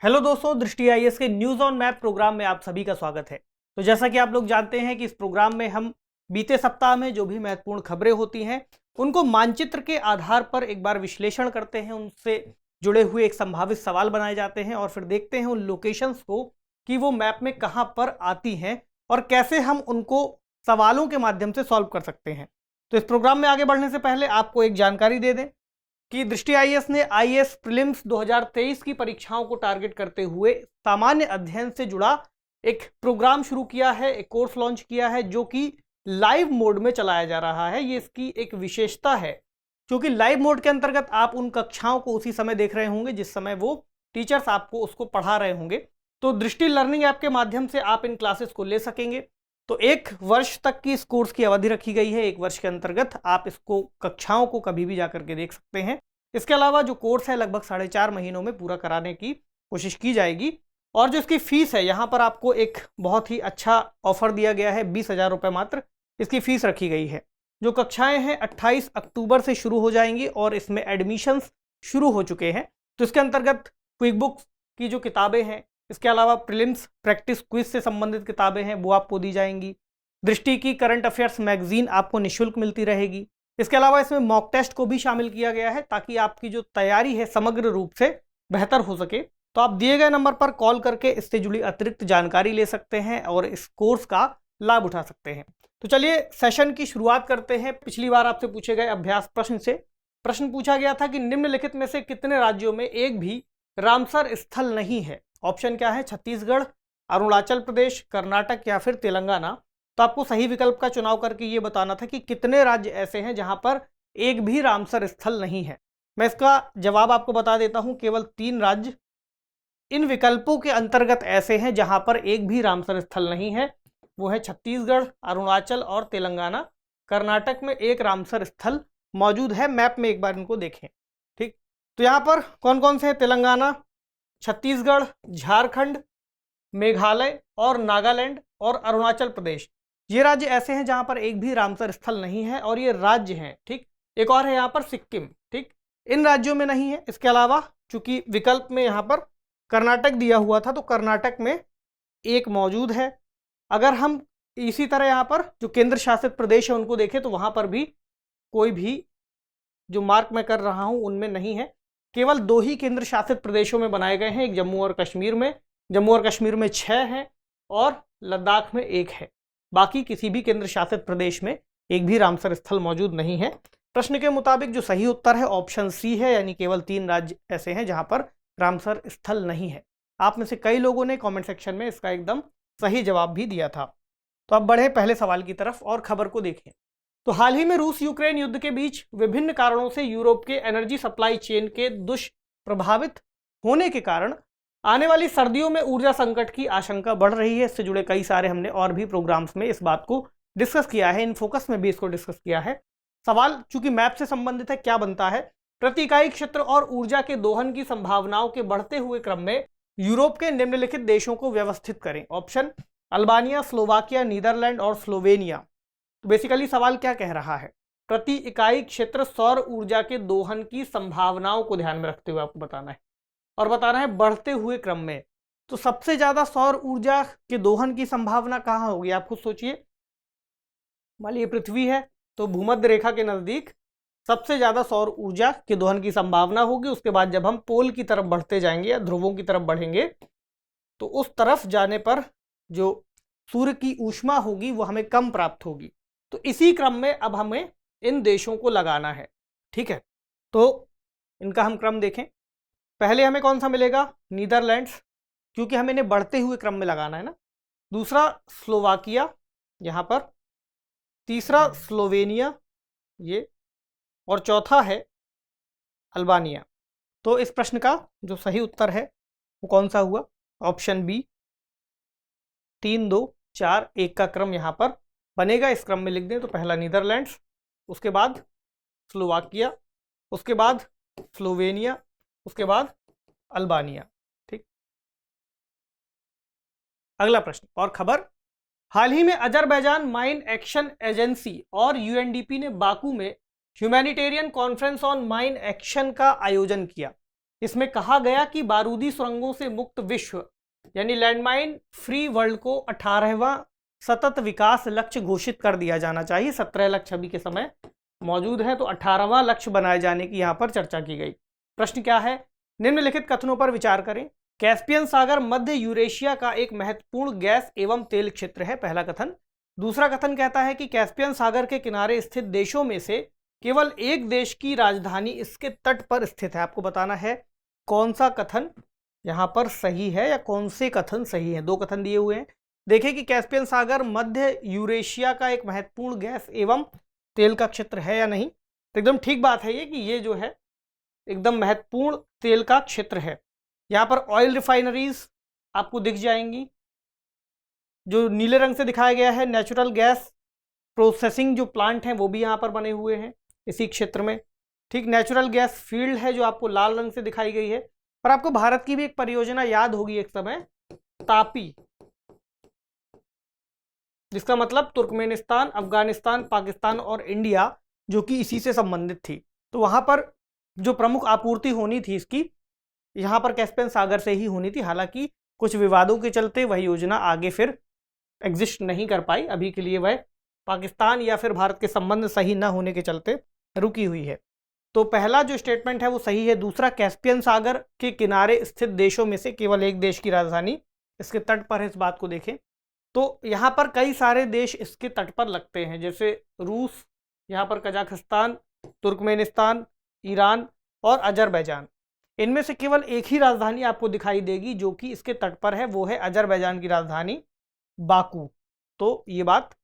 Hello दोस्तों, दृष्टि IAS के न्यूज ऑन मैप प्रोग्राम में आप सभी का स्वागत है। तो जैसा कि आप लोग जानते हैं कि इस प्रोग्राम में हम बीते सप्ताह में जो भी महत्वपूर्ण खबरें होती हैं उनको मानचित्र के आधार पर एक बार विश्लेषण करते हैं, उनसे जुड़े हुए एक संभावित सवाल बनाए जाते हैं और फिर देखते हैं उन लोकेशंस को कि वो मैप में कहाँ पर आती हैं और कैसे हम उनको सवालों के माध्यम से सॉल्व कर सकते हैं। तो इस प्रोग्राम में आगे बढ़ने से पहले आपको एक जानकारी दे दें कि दृष्टि आईएएस ने आईएएस प्रीलिम्स 2023 की परीक्षाओं को टारगेट करते हुए सामान्य अध्ययन से जुड़ा एक प्रोग्राम शुरू किया है, एक कोर्स लॉन्च किया है जो कि लाइव मोड में चलाया जा रहा है। ये इसकी एक विशेषता है क्योंकि लाइव मोड के अंतर्गत आप उन कक्षाओं को उसी समय देख रहे होंगे जिस समय वो टीचर्स आपको उसको पढ़ा रहे होंगे। तो दृष्टि लर्निंग ऐप के माध्यम से आप इन क्लासेस को ले सकेंगे। तो 1 वर्ष तक की इस कोर्स की अवधि रखी गई है। 1 वर्ष के अंतर्गत आप इसको कक्षाओं को कभी भी जाकर के देख सकते हैं। इसके अलावा जो कोर्स है लगभग 4.5 महीनों में पूरा कराने की कोशिश की जाएगी और जो इसकी फीस है यहाँ पर आपको एक बहुत ही अच्छा ऑफर दिया गया है। 20,000 रुपये मात्र इसकी फीस रखी गई है। जो कक्षाएं हैं 28 अक्टूबर से शुरू हो जाएंगी और इसमें एडमिशन्स शुरू हो चुके हैं। तो इसके अंतर्गत क्विक बुक्स की जो किताबें हैं, इसके अलावा प्रीलिम्स प्रैक्टिस क्विज से संबंधित किताबें हैं वो आपको दी जाएंगी। दृष्टि की करंट अफेयर्स मैगजीन आपको निःशुल्क मिलती रहेगी। इसके अलावा इसमें मॉक टेस्ट को भी शामिल किया गया है ताकि आपकी जो तैयारी है समग्र रूप से बेहतर हो सके। तो आप दिए गए नंबर पर कॉल करके इससे जुड़ी अतिरिक्त जानकारी ले सकते हैं और इस कोर्स का लाभ उठा सकते हैं। तो चलिए सेशन की शुरुआत करते हैं। पिछली बार आपसे पूछे गए अभ्यास प्रश्न से प्रश्न पूछा गया था कि निम्नलिखित में से कितने राज्यों में एक भी रामसर स्थल नहीं है। ऑप्शन क्या है? छत्तीसगढ़, अरुणाचल प्रदेश, कर्नाटक या फिर तेलंगाना। तो आपको सही विकल्प का चुनाव करके ये बताना था कि कितने राज्य ऐसे हैं जहां पर एक भी रामसर स्थल नहीं है। मैं इसका जवाब आपको बता देता हूं। केवल 3 राज्य इन विकल्पों के अंतर्गत ऐसे हैं जहां पर एक भी रामसर स्थल नहीं है। वो है छत्तीसगढ़, अरुणाचल और तेलंगाना। कर्नाटक में एक रामसर स्थल मौजूद है। मैप में एक बार इनको देखें। ठीक, तो यहाँ पर कौन कौन से हैं? तेलंगाना, छत्तीसगढ़, झारखंड, मेघालय और नागालैंड और अरुणाचल प्रदेश। ये राज्य ऐसे हैं जहां पर एक भी रामसर स्थल नहीं है और ये राज्य हैं। ठीक, एक और है यहाँ पर सिक्किम। ठीक, इन राज्यों में नहीं है। इसके अलावा चूंकि विकल्प में यहाँ पर कर्नाटक दिया हुआ था तो कर्नाटक में एक मौजूद है। अगर हम इसी तरह यहाँ पर जो केंद्र शासित प्रदेश है उनको देखें तो वहां पर भी कोई भी जो मार्क मैं कर रहा हूं उनमें नहीं है। केवल 2 ही केंद्र शासित प्रदेशों में बनाए गए हैं। एक जम्मू और कश्मीर में, जम्मू और कश्मीर में 6 हैं और लद्दाख में 1 है। बाकी किसी भी केंद्र शासित प्रदेश में एक भी रामसर स्थल मौजूद नहीं है। प्रश्न के मुताबिक जो सही उत्तर है ऑप्शन सी है, यानी केवल 3 राज्य ऐसे हैं जहां पर रामसर स्थल नहीं है। आप में से कई लोगों ने कमेंट सेक्शन में इसका एकदम सही जवाब भी दिया था। तो अब बढ़े पहले सवाल की तरफ और खबर को देखें। तो हाल ही में रूस यूक्रेन युद्ध के बीच विभिन्न कारणों से यूरोप के एनर्जी सप्लाई चेन के दुष्प्रभावित होने के कारण आने वाली सर्दियों में ऊर्जा संकट की आशंका बढ़ रही है। इससे जुड़े कई सारे हमने और भी प्रोग्राम्स में इस बात को डिस्कस किया है। इन फोकस में भी इसको डिस्कस किया है। सवाल चूंकि मैप से संबंधित है, क्या बनता है? प्रति इकाई क्षेत्र और ऊर्जा के दोहन की संभावनाओं के बढ़ते हुए क्रम में यूरोप के निम्नलिखित देशों को व्यवस्थित करें। ऑप्शन अल्बानिया, स्लोवाकिया, नीदरलैंड और स्लोवेनिया। तो बेसिकली सवाल क्या कह रहा है? प्रति इकाई क्षेत्र सौर ऊर्जा के दोहन की संभावनाओं को ध्यान में रखते हुए आपको बताना है और बताना है बढ़ते हुए क्रम में। तो सबसे ज्यादा सौर ऊर्जा के दोहन की संभावना कहाँ होगी? आप खुद सोचिए। मान लीजिए पृथ्वी है तो भूमध्य रेखा के नजदीक सबसे ज्यादा सौर ऊर्जा के दोहन की संभावना होगी। उसके बाद जब हम पोल की तरफ बढ़ते जाएंगे या ध्रुवों की तरफ बढ़ेंगे तो उस तरफ जाने पर जो सूर्य की ऊष्मा होगी वो हमें कम प्राप्त होगी। तो इसी क्रम में अब हमें इन देशों को लगाना है। ठीक है, तो इनका हम क्रम देखें। पहले हमें कौन सा मिलेगा? नीदरलैंड्स, क्योंकि हमें इन्हें बढ़ते हुए क्रम में लगाना है ना। दूसरा स्लोवाकिया यहाँ पर, तीसरा स्लोवेनिया ये, और चौथा है अल्बानिया। तो इस प्रश्न का जो सही उत्तर है वो कौन सा हुआ? Option B. 3 2 4 1 का क्रम यहाँ पर बनेगा। इस क्रम में लिख दें तो पहला नीदरलैंड्स, उसके बाद स्लोवाकिया, उसके बाद स्लोवेनिया, उसके बाद अल्बानिया। ठीक, अगला प्रश्न और खबर। हाल ही में अजरबैजान माइन एक्शन एजेंसी और यूएनडीपी ने बाकू में humanitarian conference on mine action का आयोजन किया। इसमें कहा गया कि बारूदी सुरंगों से मुक्त विश्व यानी लैंडमाइन फ्री वर्ल्ड को 18वां सतत विकास लक्ष्य घोषित कर दिया जाना चाहिए। 17 लक्ष्य अभी के समय मौजूद है, तो 18वां लक्ष्य बनाए जाने की यहां पर चर्चा की गई। प्रश्न क्या है? निम्नलिखित कथनों पर विचार करें। कैस्पियन सागर मध्य यूरेशिया का एक महत्वपूर्ण गैस एवं तेल क्षेत्र है, पहला कथन। दूसरा कथन कहता है कि कैस्पियन सागर के किनारे स्थित देशों में से केवल एक देश की राजधानी इसके तट पर स्थित है। आपको बताना है कौन सा कथन यहां पर सही है या कौन से कथन सही है। दो कथन दिए हुए हैं। देखिए कि कैस्पियन सागर मध्य यूरेशिया का एक महत्वपूर्ण गैस एवं तेल का क्षेत्र है या नहीं। तो एकदम ठीक बात है ये कि ये जो है एकदम महत्वपूर्ण तेल का क्षेत्र है। यहाँ पर ऑयल रिफाइनरीज आपको दिख जाएंगी, जो नीले रंग से दिखाया गया है। नेचुरल गैस प्रोसेसिंग जो प्लांट हैं वो भी यहाँ पर बने हुए हैं इसी क्षेत्र में। ठीक, नेचुरल गैस फील्ड है जो आपको लाल रंग से दिखाई गई है। पर आपको भारत की भी एक परियोजना याद होगी एक समय, तापी, जिसका मतलब तुर्कमेनिस्तान, अफगानिस्तान, पाकिस्तान और इंडिया, जो कि इसी से संबंधित थी। तो वहां पर जो प्रमुख आपूर्ति होनी थी इसकी, यहाँ पर कैस्पियन सागर से ही होनी थी। हालांकि कुछ विवादों के चलते वह योजना आगे फिर एग्जिस्ट नहीं कर पाई। अभी के लिए वह पाकिस्तान या फिर भारत के संबंध सही न होने के चलते रुकी हुई है। तो पहला जो स्टेटमेंट है वो सही है। दूसरा, कैस्पियन सागर के किनारे स्थित देशों में से केवल एक देश की राजधानी इसके तट पर है। इस बात को देखें तो यहाँ पर कई सारे देश इसके तट पर लगते हैं, जैसे रूस, यहाँ पर कजाकिस्तान, तुर्कमेनिस्तान, ईरान और अजरबैजान। इनमें से केवल एक ही राजधानी आपको दिखाई देगी जो कि इसके तट पर है, वो है अजरबैजान की राजधानी बाकू। तो ये बात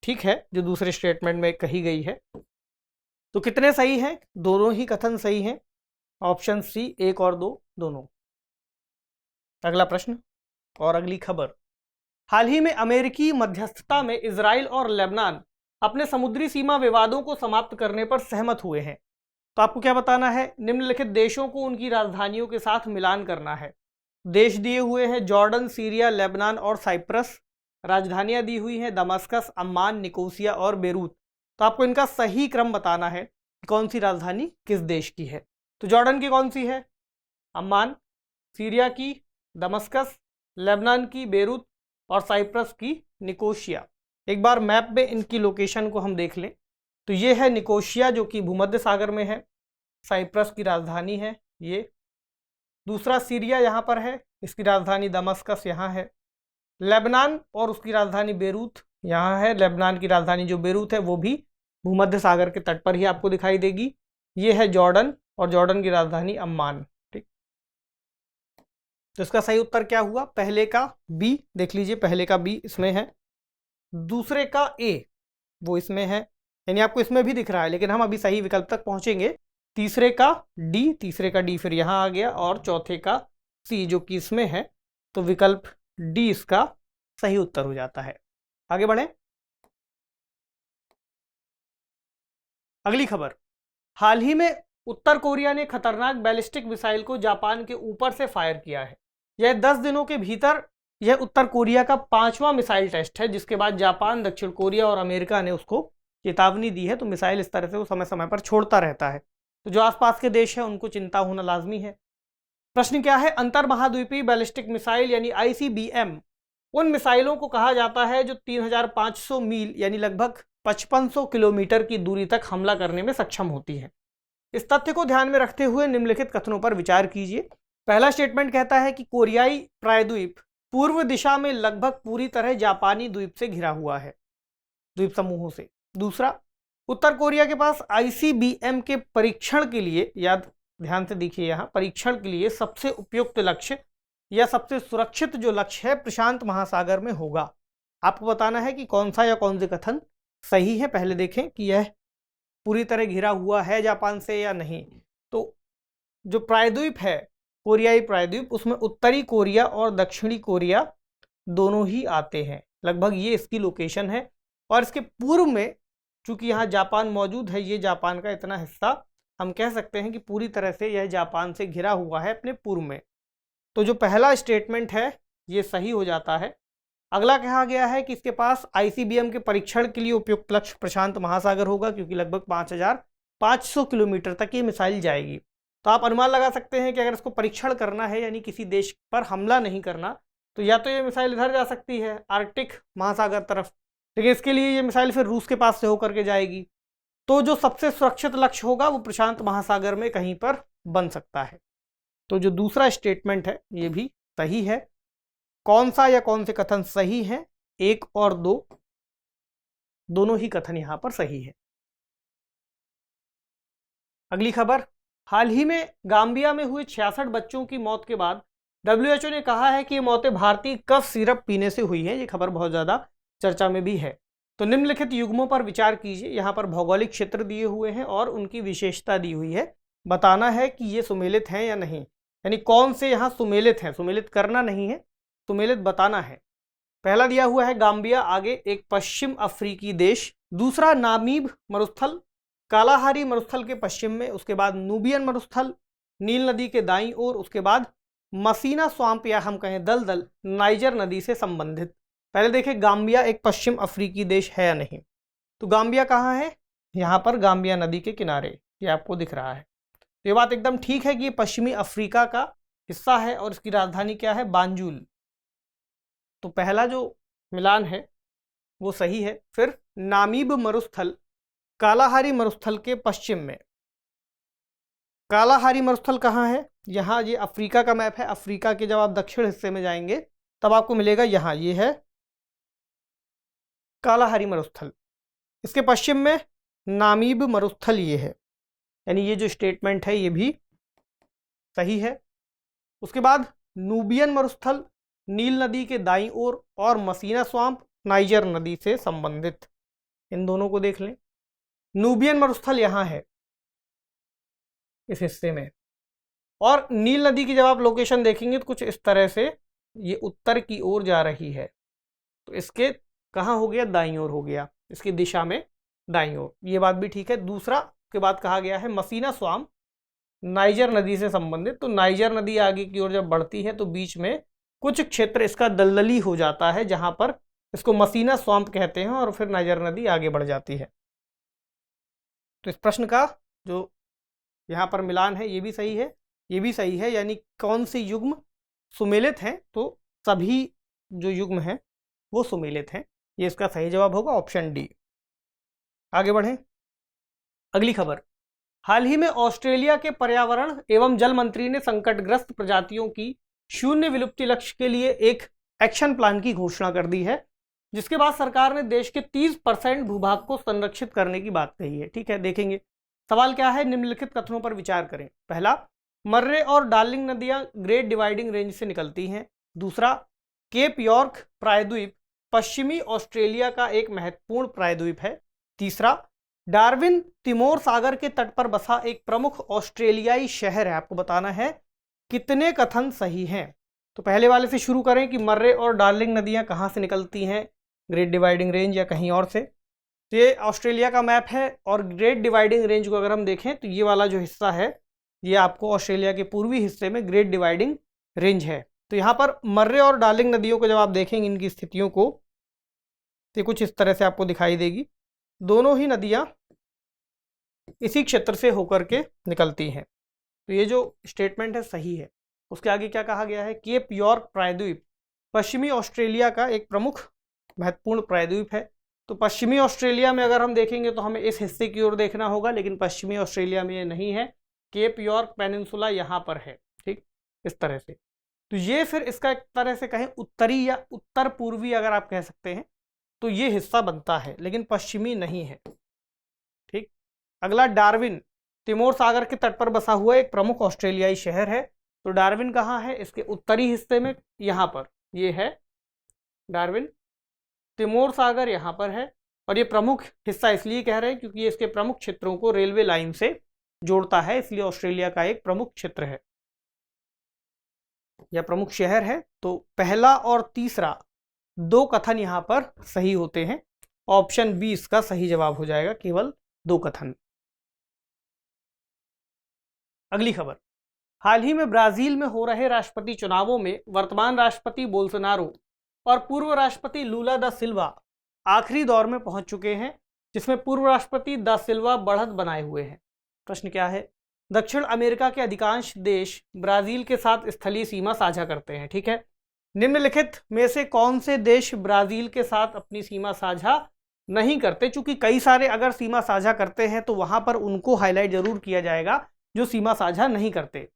ठीक है जो दूसरे स्टेटमेंट में कही गई है। तो कितने सही हैं? दोनों ही कथन सही हैं। ऑप्शन सी 1 और 2 दोनों। अगला प्रश्न और अगली खबर। हाल ही में अमेरिकी मध्यस्थता में इजराइल और लेबनान अपने समुद्री सीमा विवादों को समाप्त करने पर सहमत हुए हैं। तो आपको क्या बताना है? निम्नलिखित देशों को उनकी राजधानियों के साथ मिलान करना है। देश दिए हुए हैं जॉर्डन, सीरिया, लेबनान और साइप्रस। राजधानियां दी हुई हैं दमास्कस, अम्मान, निकोसिया और बेरूत। तो आपको इनका सही क्रम बताना है कि कौन सी राजधानी किस देश की है। तो जॉर्डन की कौन सी है? अम्मान। सीरिया की दमास्कस, लेबनान की बेरूत और साइप्रस की निकोशिया। एक बार मैप में इनकी लोकेशन को हम देख लें तो ये है निकोशिया जो कि भूमध्य सागर में है, साइप्रस की राजधानी है ये। दूसरा सीरिया यहाँ पर है, इसकी राजधानी दमास्कस यहाँ है। लेबनान और उसकी राजधानी बेरूत यहाँ है। लेबनान की राजधानी जो बेरूत है वो भी भूमध्य सागर के तट पर ही आपको दिखाई देगी। ये है जॉर्डन और जॉर्डन की राजधानी अम्मान। ठीक, तो इसका सही उत्तर क्या हुआ? पहले का बी। देख लीजिए, पहले का बी इसमें है, दूसरे का ए वो इसमें है, यानी आपको इसमें भी दिख रहा है, लेकिन हम अभी सही विकल्प तक पहुंचेंगे। तीसरे का डी फिर यहाँ आ गया, और चौथे का सी जो कि इसमें है। तो विकल्प डी इसका सही उत्तर हो जाता है। आगे बढ़ें। अगली खबर। हाल ही में उत्तर कोरिया ने खतरनाक बैलिस्टिक मिसाइल को जापान के ऊपर से फायर किया है। यह 10 दिनों के भीतर यह उत्तर कोरिया का 5वां मिसाइल टेस्ट है, जिसके बाद जापान, दक्षिण कोरिया और अमेरिका ने उसको चेतावनी दी है। तो मिसाइल इस तरह से वो समय समय पर छोड़ता रहता है, तो जो आसपास के देश हैं उनको चिंता होना लाजमी है। प्रश्न क्या है? अंतर महाद्वीपीय बैलिस्टिक मिसाइल यानी ICBM उन मिसाइलों को कहा जाता है जो 3500 मील यानी लगभग 5500 किलोमीटर की दूरी तक हमला करने में सक्षम होती है। इस तथ्य को ध्यान में रखते हुए निम्नलिखित कथनों पर विचार कीजिए। पहला स्टेटमेंट कहता है कि कोरियाई प्रायद्वीप पूर्व दिशा में लगभग पूरी तरह जापानी द्वीप से घिरा हुआ है, द्वीप समूहों से। दूसरा, उत्तर कोरिया के पास ICBM के परीक्षण के लिए, याद ध्यान से देखिए यहाँ, परीक्षण के लिए सबसे उपयुक्त लक्ष्य या सबसे सुरक्षित जो लक्ष्य है प्रशांत महासागर में होगा। आपको बताना है कि कौन सा या कौन से कथन सही है। पहले देखें कि यह पूरी तरह घिरा हुआ है जापान से या नहीं। तो जो प्रायद्वीप है, कोरियाई प्रायद्वीप, उसमें उत्तरी कोरिया और दक्षिणी कोरिया दोनों ही आते हैं। लगभग ये इसकी लोकेशन है, और इसके पूर्व में चूंकि यहाँ जापान मौजूद है, ये जापान का इतना हिस्सा हम कह सकते हैं कि पूरी तरह से यह जापान से घिरा हुआ है अपने पूर्व में। तो जो पहला स्टेटमेंट है ये सही हो जाता है। अगला कहा गया है कि इसके पास ICBM के परीक्षण के लिए उपयुक्त लक्ष्य प्रशांत महासागर होगा, क्योंकि लगभग 5500 किलोमीटर तक ये मिसाइल जाएगी। तो आप अनुमान लगा सकते हैं कि अगर इसको परीक्षण करना है यानी किसी देश पर हमला नहीं करना, तो या तो ये मिसाइल इधर जा सकती है आर्कटिक महासागर तरफ, लेकिन इसके लिए ये मिसाइल फिर रूस के पास से होकर के जाएगी। तो जो सबसे सुरक्षित लक्ष्य होगा वो प्रशांत महासागर में कहीं पर बन सकता है। तो जो दूसरा स्टेटमेंट है ये भी सही है। कौन सा या कौन से कथन सही है? 1 और 2 दोनों ही कथन यहां पर सही है। अगली खबर, हाल ही में गाम्बिया में हुए 66 बच्चों की मौत के बाद WHO ने कहा है कि ये मौतें भारतीय कफ सिरप पीने से हुई हैं। ये खबर बहुत ज़्यादा चर्चा में भी है। तो निम्नलिखित युग्मों पर विचार कीजिए। यहाँ पर भौगोलिक क्षेत्र दिए हुए हैं और उनकी विशेषता दी हुई है। बताना है कि ये सुमेलित हैं या नहीं, यानी कौन से यहाँ सुमेलित हैं। सुमेलित करना नहीं है, सुमेलित बताना है। पहला दिया हुआ है गाम्बिया, आगे एक पश्चिम अफ्रीकी देश, दूसरा नामीब मरुस्थल, कालाहारी मरुस्थल के पश्चिम में, उसके बाद नूबियन मरुस्थल नील नदी के दाईं ओर, उसके बाद मसीना स्वाम्प या हम कहें दलदल नाइजर नदी से संबंधित। पहले देखें गाम्बिया एक पश्चिम अफ्रीकी देश है या नहीं। तो गाम्बिया कहाँ है? यहाँ पर गाम्बिया नदी के किनारे, ये आपको दिख रहा है। तो ये बात एकदम ठीक है कि ये पश्चिमी अफ्रीका का हिस्सा है और इसकी राजधानी क्या है? बांजुल। तो पहला जो मिलान है वो सही है। फिर नामीब मरुस्थल कालाहारी मरुस्थल के पश्चिम में। कालाहारी मरुस्थल कहाँ है? यहाँ, ये अफ्रीका का मैप है। अफ्रीका के जब आप दक्षिण हिस्से में जाएंगे तब आपको मिलेगा यहाँ, ये है कालाहारी मरुस्थल। इसके पश्चिम में नामीब मरुस्थल ये है, यानी ये जो स्टेटमेंट है ये भी सही है। उसके बाद नूबियन मरुस्थल नील नदी के दाईं ओर और मसीना स्वाम्प नाइजर नदी से संबंधित। इन दोनों को देख लें। नूबियन मरुस्थल यहाँ है इस हिस्से में, और नील नदी की जब आप लोकेशन देखेंगे तो कुछ इस तरह से ये उत्तर की ओर जा रही है। तो इसके कहाँ हो गया? दाईं ओर हो गया, इसकी दिशा में दाईं ओर। ये बात भी ठीक है। दूसरा के बाद कहा गया है मसीना स्वाम्प नाइजर नदी से संबंधित। तो नाइजर नदी आगे की ओर जब बढ़ती है तो बीच में कुछ क्षेत्र इसका दलदली हो जाता है, जहां पर इसको मसीना स्वाम्प कहते हैं, और फिर नाइजर नदी आगे बढ़ जाती है। तो इस प्रश्न का जो यहाँ पर मिलान है ये भी सही है, ये भी सही है, यानी कौन से युग्म सुमेलित हैं? तो सभी जो युग्म हैं वो सुमेलित हैं। ये इसका सही जवाब होगा, ऑप्शन डी। आगे बढ़ें। अगली खबर, हाल ही में ऑस्ट्रेलिया के पर्यावरण एवं जल मंत्री ने संकटग्रस्त प्रजातियों की शून्य विलुप्ति लक्ष्य के लिए एक एक्शन प्लान की घोषणा कर दी है, जिसके बाद सरकार ने देश के 30% भूभाग को संरक्षित करने की बात कही है। ठीक है, देखेंगे सवाल क्या है। निम्नलिखित कथनों पर विचार करें। पहला, मर्रे और डार्लिंग नदियां ग्रेट डिवाइडिंग रेंज से निकलती हैं। दूसरा, केप यॉर्क प्रायद्वीप पश्चिमी ऑस्ट्रेलिया का एक महत्वपूर्ण प्रायद्वीप है। तीसरा, डार्विन तिमोर सागर के तट पर बसा एक प्रमुख ऑस्ट्रेलियाई शहर है। आपको बताना है कितने कथन सही हैं। तो पहले वाले से शुरू करें कि मर्रे और डार्लिंग नदियां कहाँ से निकलती हैं, ग्रेट डिवाइडिंग रेंज या कहीं और से। तो ये ऑस्ट्रेलिया का मैप है, और ग्रेट डिवाइडिंग रेंज को अगर हम देखें तो ये वाला जो हिस्सा है ये आपको ऑस्ट्रेलिया के पूर्वी हिस्से में ग्रेट डिवाइडिंग रेंज है। तो यहाँ पर मर्रे और डार्लिंग नदियों को जब आप देखेंगे इनकी स्थितियों को, तो कुछ इस तरह से आपको दिखाई देगी। दोनों ही नदियाँ इसी क्षेत्र से होकर के निकलती हैं। तो ये जो स्टेटमेंट है सही है। उसके आगे क्या कहा गया है? केप यॉर्क प्रायद्वीप पश्चिमी ऑस्ट्रेलिया का एक प्रमुख महत्वपूर्ण प्रायद्वीप है। तो पश्चिमी ऑस्ट्रेलिया में अगर हम देखेंगे तो हमें इस हिस्से की ओर देखना होगा, लेकिन पश्चिमी ऑस्ट्रेलिया में ये नहीं है। केप यॉर्क पेनिनसुला यहाँ पर है, ठीक, इस तरह से। तो ये फिर इसका एक तरह से कहें उत्तरी या उत्तर पूर्वी अगर आप कह सकते हैं तो ये हिस्सा बनता है, लेकिन पश्चिमी नहीं है। ठीक। अगला, डार्विन तिमोर सागर के तट पर बसा हुआ एक प्रमुख ऑस्ट्रेलियाई शहर है। तो डार्विन कहाँ है? इसके उत्तरी हिस्से में, यहाँ पर ये है डार्विन। तिमोर सागर यहाँ पर है, और ये प्रमुख हिस्सा इसलिए कह रहे हैं क्योंकि ये इसके प्रमुख क्षेत्रों को रेलवे लाइन से जोड़ता है, इसलिए ऑस्ट्रेलिया का एक प्रमुख क्षेत्र है या प्रमुख शहर है। तो पहला और तीसरा दो कथन यहाँ पर सही होते हैं। ऑप्शन बी इसका सही जवाब हो जाएगा, केवल दो कथन। अगली खबर, हाल ही में ब्राजील में हो रहे राष्ट्रपति चुनावों में वर्तमान राष्ट्रपति बोल्सोनारो और पूर्व राष्ट्रपति लूला दा सिल्वा आखिरी दौर में पहुंच चुके हैं, जिसमें पूर्व राष्ट्रपति दा सिल्वा बढ़त बनाए हुए हैं। प्रश्न क्या है? दक्षिण अमेरिका के अधिकांश देश ब्राजील के साथ स्थलीय सीमा साझा करते हैं। ठीक है, निम्नलिखित में से कौन से देश ब्राजील के साथ अपनी सीमा साझा नहीं करते? चूंकि कई सारे अगर सीमा साझा करते हैं तो वहां पर उनको हाईलाइट जरूर किया जाएगा जो सीमा साझा नहीं करते।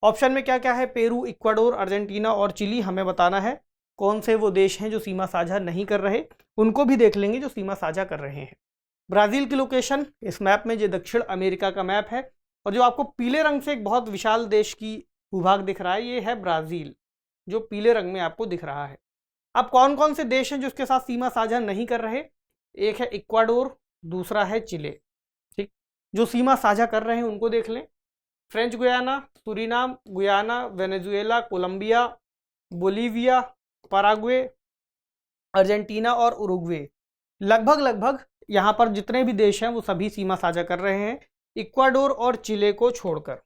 ऑप्शन में क्या क्या है? पेरू, इक्वाडोर, अर्जेंटीना और चिली। हमें बताना है कौन से वो देश हैं जो सीमा साझा नहीं कर रहे, उनको भी देख लेंगे जो सीमा साझा कर रहे हैं। ब्राजील की लोकेशन इस मैप में, जो दक्षिण अमेरिका का मैप है, और जो आपको पीले रंग से एक बहुत विशाल देश की भूभाग दिख रहा है, ये है ब्राजील, जो पीले रंग में आपको दिख रहा है। अब कौन कौन से देश हैं जो इसके साथ सीमा साझा नहीं कर रहे? एक है इक्वाडोर, दूसरा है चिले। ठीक, जो सीमा साझा कर रहे हैं उनको देख लें। French Guiana, Suriname, Guyana, Venezuela, Colombia, Bolivia, Paraguay, Argentina और उरुग्वे। लगभग यहाँ पर जितने भी देश हैं वो सभी सीमा साझा कर रहे हैं इक्वाडोर और चिले को छोड़कर।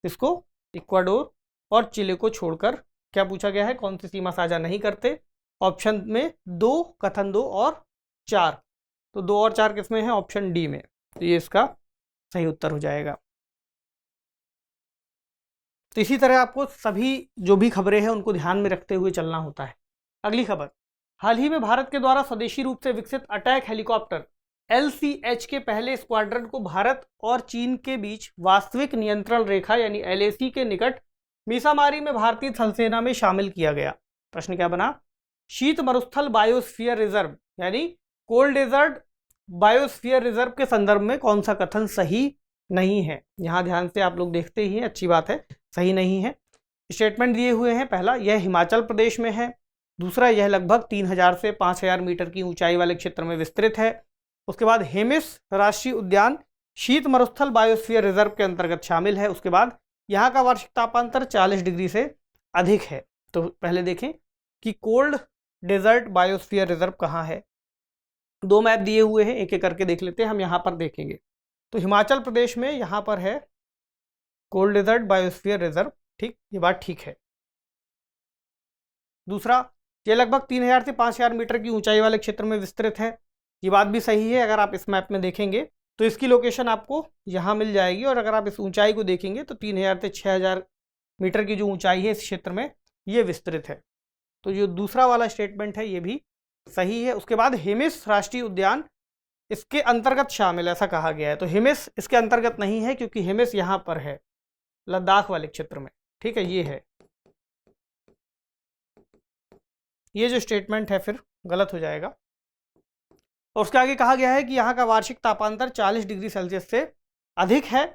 इसको इक्वाडोर और चिले को छोड़कर क्या पूछा गया है? कौन सी सीमा साझा नहीं करते? ऑप्शन में 2, कथन 2 और 4। तो 2 और 4 किसमें है? ऑप्शन डी में। तो ये इसका सही उत्तर हो जाएगा। तो इसी तरह आपको सभी जो भी खबरें हैं उनको ध्यान में रखते हुए चलना होता है। अगली खबर, हाल ही में भारत के द्वारा स्वदेशी रूप से विकसित अटैक हेलीकॉप्टर LCH के पहले स्क्वाड्रन को भारत और चीन के बीच वास्तविक नियंत्रण रेखा यानी LAC के निकट मीसामारी में भारतीय थल सेना में शामिल किया गया। प्रश्न क्या बना? शीत मरुस्थल बायोस्फीयर रिजर्व यानी कोल्ड डेजर्ट बायोस्फीयर रिजर्व के संदर्भ में कौन सा कथन सही नहीं है? यहां ध्यान से आप लोग देखते ही हैं, अच्छी बात है, सही नहीं है। स्टेटमेंट दिए हुए हैं। पहला, यह हिमाचल प्रदेश में है। दूसरा, यह लगभग 3000 से 5000 मीटर की ऊंचाई वाले क्षेत्र में विस्तृत है। उसके बाद हेमिस राष्ट्रीय उद्यान शीत मरुस्थल बायोस्फीयर रिजर्व के अंतर्गत शामिल है। उसके बाद यहाँ का वार्षिक तापांतर 40 डिग्री से अधिक है। तो पहले देखें कि कोल्ड डेजर्ट बायोस्फीयर रिजर्व कहाँ है। 2 मैप दिए हुए हैं, एक एक करके देख लेते हैं। हम यहाँ पर देखेंगे तो हिमाचल प्रदेश में यहाँ पर है कोल्ड डेजर्ट बायोस्फीयर रिजर्व। ठीक, ये बात ठीक है। दूसरा, ये लगभग 3000 से 5000 मीटर की ऊंचाई वाले क्षेत्र में विस्तृत है। ये बात भी सही है। अगर आप इस मैप में देखेंगे तो इसकी लोकेशन आपको यहाँ मिल जाएगी, और अगर आप इस ऊंचाई को देखेंगे तो 3000 से 6000 मीटर की जो ऊंचाई है इस क्षेत्र में ये विस्तृत है। तो जो दूसरा वाला स्टेटमेंट है ये भी सही है। उसके बाद हिमिस राष्ट्रीय उद्यान इसके अंतर्गत शामिल, ऐसा कहा गया है। तो हिमिस इसके अंतर्गत नहीं है, क्योंकि हिमिस यहाँ पर है लद्दाख वाले क्षेत्र में। ठीक है, ये है, ये जो स्टेटमेंट है फिर गलत हो जाएगा। और उसके आगे कहा गया है कि यहाँ का वार्षिक तापांतर 40 डिग्री सेल्सियस से अधिक है।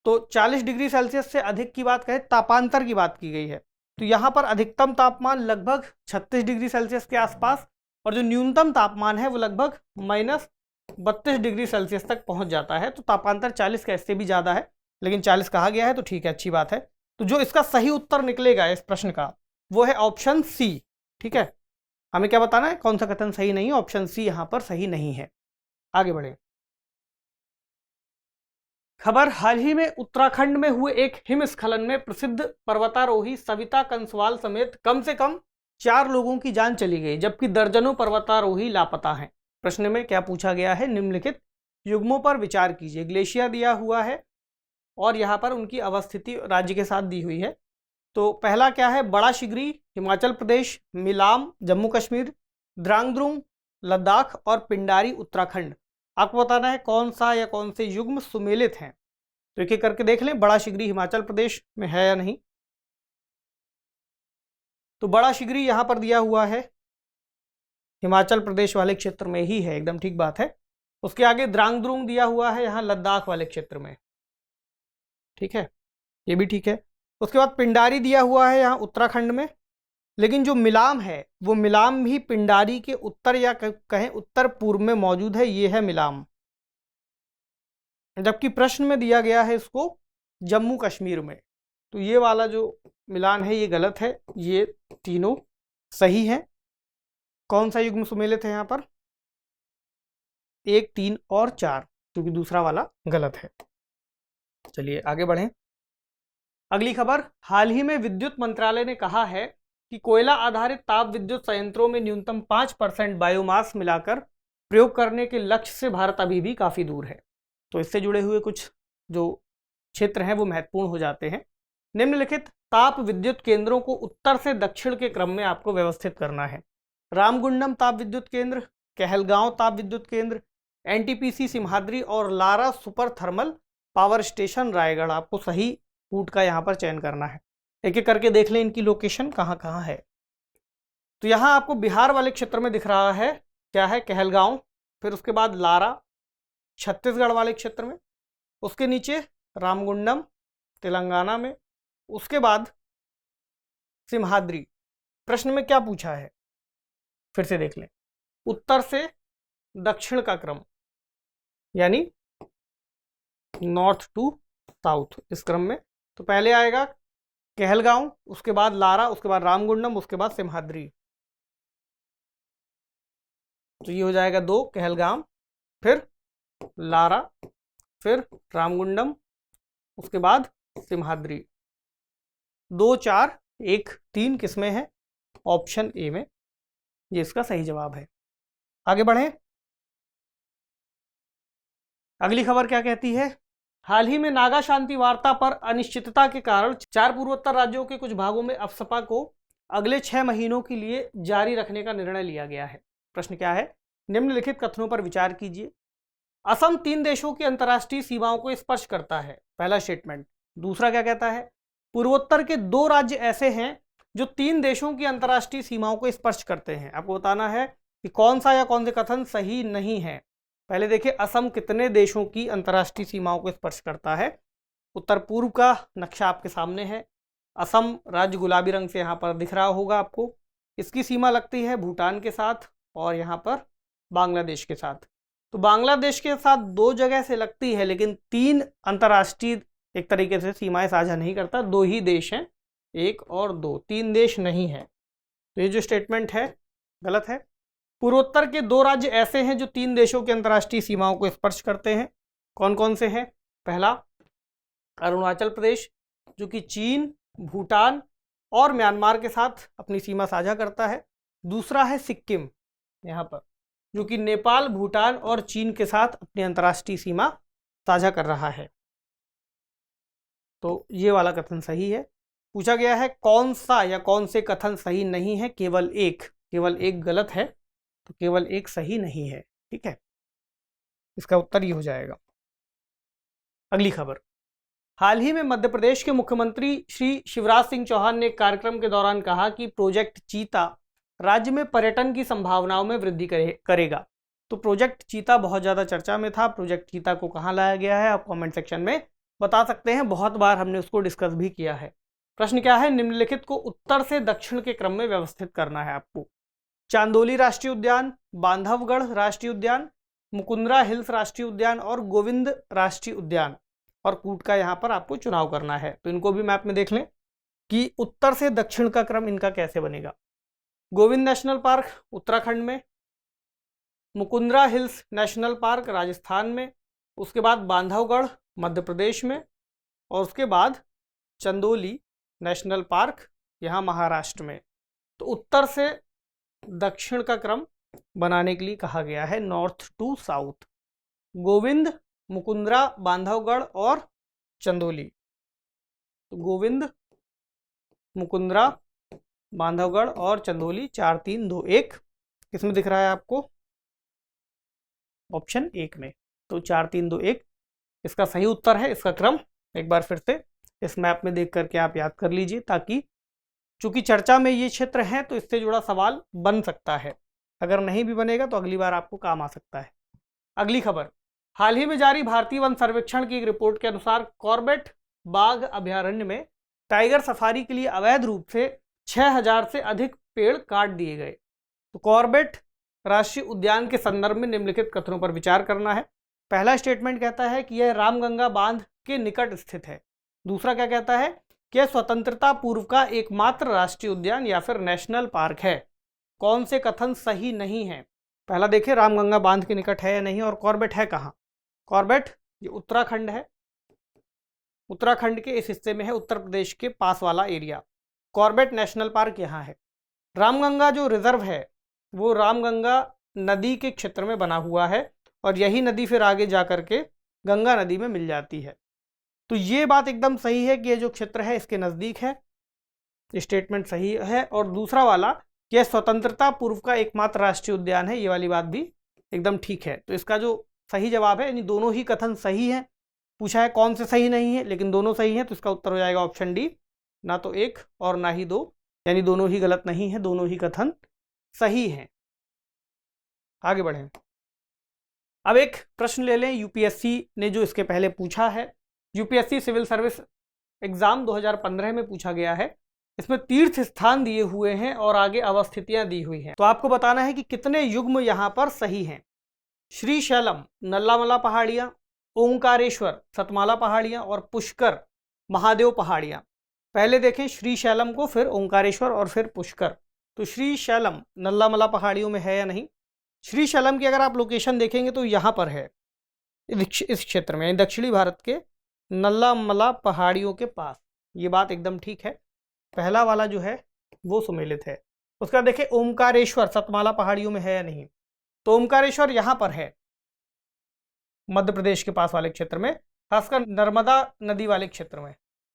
तो 40 डिग्री सेल्सियस से अधिक की बात करें, तापांतर की बात की गई है, तो यहाँ पर अधिकतम तापमान लगभग 36 डिग्री सेल्सियस के आसपास, और जो न्यूनतम तापमान है वो लगभग -32 डिग्री सेल्सियस तक पहुँच जाता है। तो तापांतर 40 का इससे भी ज़्यादा है, लेकिन 40 कहा गया है तो ठीक है, अच्छी बात है। तो जो इसका सही उत्तर निकलेगा इस प्रश्न का वो है ऑप्शन सी। ठीक है, हमें क्या बताना है? कौन सा कथन सही नहीं है? ऑप्शन सी यहाँ पर सही नहीं है। आगे बढ़े। खबर, हाल ही में उत्तराखंड में हुए एक हिमस्खलन में प्रसिद्ध पर्वतारोही सविता कंसवाल समेत कम से कम 4 लोगों की जान चली गई, जबकि दर्जनों पर्वतारोही लापता हैं। प्रश्न में क्या पूछा गया है? निम्नलिखित युग्मों पर विचार कीजिए। ग्लेशियर दिया हुआ है और यहाँ पर उनकी अवस्थिति राज्य के साथ दी हुई है। तो पहला क्या है? बड़ा शिगरी हिमाचल प्रदेश, मिलाम जम्मू कश्मीर, द्रांगद्रुंग लद्दाख और पिंडारी उत्तराखंड। आपको बताना है कौन सा या कौन से युग्म सुमेलित हैं। तो एक एक करके देख लें, बड़ा शिगरी हिमाचल प्रदेश में है या नहीं। तो बड़ा शिगरी यहाँ पर दिया हुआ है, हिमाचल प्रदेश वाले क्षेत्र में ही है, एकदम ठीक बात है। उसके आगे द्रांगद्रुंग दिया हुआ है यहाँ लद्दाख वाले क्षेत्र में, ठीक है, ये भी ठीक है। उसके बाद पिंडारी दिया हुआ है यहाँ उत्तराखंड में, लेकिन जो मिलाम है वो मिलाम भी पिंडारी के उत्तर या कहें उत्तर पूर्व में मौजूद है, ये है मिलाम। जबकि प्रश्न में दिया गया है इसको जम्मू कश्मीर में। तो ये वाला जो मिलान है ये गलत है, ये तीनों सही है। कौन सा युग्म सुमेलित है यहाँ पर? 1, 3 और 4, क्योंकि दूसरा वाला गलत है। चलिए आगे बढ़ें। अगली खबर, हाल ही में विद्युत मंत्रालय ने कहा है कि कोयला आधारित ताप विद्युत संयंत्रों में न्यूनतम 5% बायोमास मिलाकर प्रयोग करने के लक्ष्य से भारत अभी भी काफ़ी दूर है। तो इससे जुड़े हुए कुछ जो क्षेत्र हैं वो महत्वपूर्ण हो जाते हैं। निम्नलिखित ताप विद्युत केंद्रों को उत्तर से दक्षिण के क्रम में आपको व्यवस्थित करना है। रामगुंडम ताप विद्युत केंद्र, कहलगांव ताप विद्युत केंद्र, एनटीपीसी सिमहाद्री और Lara super thermal power station Raigarh. आपको सही रूट का यहाँ पर चयन करना है। एक एक करके देख लें इनकी लोकेशन कहाँ कहाँ है। तो यहाँ आपको बिहार वाले क्षेत्र में दिख रहा है, क्या है, कहलगांव, फिर उसके बाद लारा छत्तीसगढ़ वाले क्षेत्र में, उसके नीचे रामगुंडम तेलंगाना में, उसके बाद सिमहाद्री। प्रश्न में क्या पूछा है फिर से देख लें, उत्तर से दक्षिण का क्रम, यानी नॉर्थ टू साउथ, इस क्रम में। तो पहले आएगा कहलगांव, उसके बाद लारा, उसके बाद रामगुंडम, उसके बाद सिमहाद्री। तो ये हो जाएगा 2 कहलगांव, फिर लारा, फिर रामगुंडम, उसके बाद सिमहाद्री। 2, 4, 1, 3 किसमें है? ऑप्शन ए में, ये इसका सही जवाब है। आगे बढ़ें। अगली खबर क्या कहती है? हाल ही में नागा शांति वार्ता पर अनिश्चितता के कारण 4 पूर्वोत्तर राज्यों के कुछ भागों में अफसपा को अगले 6 महीनों के लिए जारी रखने का निर्णय लिया गया है। प्रश्न क्या है? निम्नलिखित कथनों पर विचार कीजिए। असम 3 देशों की अंतर्राष्ट्रीय सीमाओं को स्पर्श करता है, पहला स्टेटमेंट। दूसरा क्या कहता है? पूर्वोत्तर के 2 राज्य ऐसे हैं जो 3 देशों की अंतर्राष्ट्रीय सीमाओं को स्पर्श करते हैं। आपको बताना है कि कौन सा या कौन से कथन सही नहीं है। पहले देखिए, असम कितने देशों की अंतर्राष्ट्रीय सीमाओं को स्पर्श करता है। उत्तर पूर्व का नक्शा आपके सामने है। असम राज्य गुलाबी रंग से यहाँ पर दिख रहा होगा आपको। इसकी सीमा लगती है भूटान के साथ और यहाँ पर बांग्लादेश के साथ। तो बांग्लादेश के साथ 2 जगह से लगती है, लेकिन 3 अंतर्राष्ट्रीय एक तरीके से सीमाएं साझा नहीं करता। 2 ही देश हैं, 1 और 2, 3 देश नहीं है। तो ये जो स्टेटमेंट है गलत है। पूर्वोत्तर के 2 राज्य ऐसे हैं जो 3 देशों की अंतर्राष्ट्रीय सीमाओं को स्पर्श करते हैं। कौन कौन से हैं? पहला अरुणाचल प्रदेश, जो कि चीन, भूटान और म्यांमार के साथ अपनी सीमा साझा करता है। दूसरा है सिक्किम, यहाँ पर, जो कि नेपाल, भूटान और चीन के साथ अपनी अंतर्राष्ट्रीय सीमा साझा कर रहा है। तो ये वाला कथन सही है। पूछा गया है कौन सा या कौन से कथन सही नहीं है? केवल एक गलत है, तो केवल एक सही नहीं है। ठीक है, इसका उत्तर ये हो जाएगा। अगली खबर। हाल ही में मध्य प्रदेश के मुख्यमंत्री श्री शिवराज सिंह चौहान ने एक कार्यक्रम के दौरान कहा कि प्रोजेक्ट चीता राज्य में पर्यटन की संभावनाओं में वृद्धि करेगा। तो प्रोजेक्ट चीता बहुत ज़्यादा चर्चा में था। प्रोजेक्ट चीता को कहाँ लाया गया है, आप कमेंट सेक्शन में बता सकते हैं। बहुत बार हमने उसको डिस्कस भी किया है। प्रश्न क्या है? निम्नलिखित को उत्तर से दक्षिण के क्रम में व्यवस्थित करना है आपको। चांदोली राष्ट्रीय उद्यान, बांधवगढ़ राष्ट्रीय उद्यान, मुकुंदरा हिल्स राष्ट्रीय उद्यान और गोविंद राष्ट्रीय उद्यान। और कूट का यहाँ पर आपको चुनाव करना है। तो इनको भी मैप में देख लें कि उत्तर से दक्षिण का क्रम इनका कैसे बनेगा। गोविंद नेशनल पार्क उत्तराखंड में, Mukundra hills national park Rajasthan में, उसके बाद बांधवगढ़ मध्य प्रदेश में, और उसके बाद चंदोली नेशनल पार्क यहाँ महाराष्ट्र में। तो उत्तर से दक्षिण का क्रम बनाने के लिए कहा गया है, north to south. Govind, Mukundra, Bandhavgarh और चंदोली। तो गोविंद, मुकुंदरा, बांधवगढ़ और चंदोली, 4, 3, 2, 1 किसमें दिख रहा है आपको? ऑप्शन 1 में। तो 4, 3, 2, 1 इसका सही उत्तर है। इसका क्रम एक बार फिर से इस मैप में देख करके आप याद कर लीजिए, ताकि चूंकि चर्चा में ये क्षेत्र है तो इससे जुड़ा सवाल बन सकता है। अगर नहीं भी बनेगा तो अगली बार आपको काम आ सकता है। अगली खबर। हाल ही में जारी भारतीय वन सर्वेक्षण की एक रिपोर्ट के अनुसार कॉर्बेट बाघ अभयारण्य में टाइगर सफारी के लिए अवैध रूप से 6000 से अधिक पेड़ काट दिए गए। तो कॉर्बेट राष्ट्रीय उद्यान के संदर्भ में निम्नलिखित कथनों पर विचार करना है। पहला स्टेटमेंट कहता है कि यह रामगंगा बांध के निकट स्थित है। दूसरा क्या कहता है कि यह स्वतंत्रता पूर्व का एकमात्र राष्ट्रीय उद्यान या फिर नेशनल पार्क है। कौन से कथन सही नहीं है? पहला देखिए, रामगंगा बांध के निकट है या नहीं, और कॉर्बेट है कहाँ? कॉर्बेट ये उत्तराखंड है। उत्तराखंड के इस हिस्से में है, उत्तर प्रदेश के पास वाला एरिया। कॉर्बेट नेशनल पार्क यहाँ है। रामगंगा जो रिजर्व है वो रामगंगा नदी के क्षेत्र में बना हुआ है, और यही नदी फिर आगे जा कर के गंगा नदी में मिल जाती है। तो ये बात एकदम सही है कि ये जो क्षेत्र है इसके नज़दीक है, स्टेटमेंट सही है। और दूसरा वाला कि यह स्वतंत्रता पूर्व का एकमात्र राष्ट्रीय उद्यान है, ये वाली बात भी एकदम ठीक है। तो इसका जो सही जवाब है, यानी दोनों ही कथन सही है। पूछा है कौन से सही नहीं है, लेकिन दोनों सही है, तो इसका उत्तर हो जाएगा ऑप्शन डी, ना तो 1 और ना ही 2, यानी दोनों ही गलत नहीं है, दोनों ही कथन सही हैं। आगे बढ़ें। अब एक प्रश्न ले लें, यूपीएससी ने जो इसके पहले पूछा है, यूपीएससी सिविल सर्विस एग्जाम 2015 में पूछा गया है। इसमें तीर्थ स्थान दिए हुए हैं और आगे अवस्थितियां दी हुई हैं। तो आपको बताना है कि कितने युग्म यहां पर सही हैं। श्रीशैलम नल्लामला पहाड़ियां, ओंकारेश्वर सतमाला पहाड़ियां और पुष्कर महादेव पहाड़ियां। पहले देखें श्रीशैलम को, फिर ओंकारेश्वर और फिर पुष्कर। तो श्रीशैलम नल्लामला पहाड़ियों में है या नहीं? श्रीशैलम की अगर आप लोकेशन देखेंगे तो यहाँ पर है, इस क्षेत्र में, दक्षिणी भारत के नल्लामला पहाड़ियों के पास। ये बात एकदम ठीक है, पहला वाला जो है वो सुमेलित है। उसका देखें ओमकारेश्वर सतमाला पहाड़ियों में है या नहीं? तो ओमकारेश्वर यहाँ पर है, मध्य प्रदेश के पास वाले क्षेत्र में, खासकर नर्मदा नदी वाले क्षेत्र में।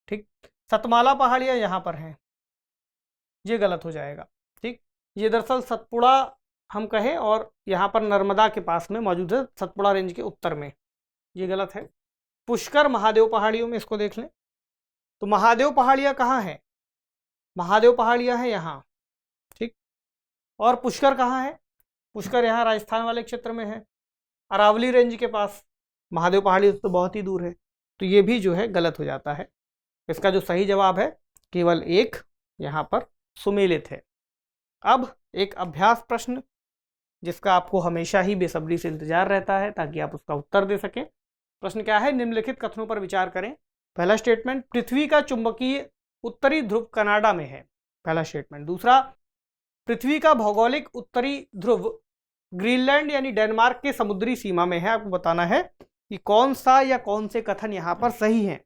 ठीक, सतमाला पहाड़ियाँ यहाँ पर हैं, ये गलत हो जाएगा। ठीक, ये दरअसल सतपुड़ा हम कहें और यहाँ पर नर्मदा के पास में मौजूद है, सतपुड़ा रेंज के उत्तर में, ये गलत है। पुष्कर महादेव पहाड़ियों में, इसको देख लें। तो महादेव पहाड़ियाँ कहाँ हैं? महादेव पहाड़ियाँ हैं यहाँ। ठीक, और पुष्कर कहाँ है? पुष्कर यहाँ राजस्थान वाले क्षेत्र में है, अरावली रेंज के पास। महादेव पहाड़ी तो बहुत ही दूर है, तो ये भी जो है गलत हो जाता है। इसका जो सही जवाब है केवल 1 यहाँ पर सुमेलित है। अब एक अभ्यास प्रश्न जिसका आपको हमेशा ही बेसब्री से इंतजार रहता है ताकि आप उसका उत्तर दे सकें। प्रश्न क्या है? निम्नलिखित कथनों पर विचार करें। पहला स्टेटमेंट, पृथ्वी का चुंबकीय उत्तरी ध्रुव कनाडा में है, पहला स्टेटमेंट। दूसरा, पृथ्वी का भौगोलिक उत्तरी ध्रुव ग्रीनलैंड यानी डेनमार्क के समुद्री सीमा में है। आपको बताना है कि कौन सा या कौन से कथन यहाँ पर सही हैं।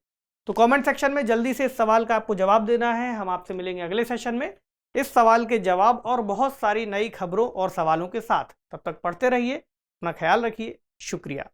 तो कमेंट सेक्शन में जल्दी से इस सवाल का आपको जवाब देना है। हम आपसे मिलेंगे अगले सेशन में इस सवाल के जवाब और बहुत सारी नई खबरों और सवालों के साथ। तब तक पढ़ते रहिए, अपना ख्याल रखिए, शुक्रिया।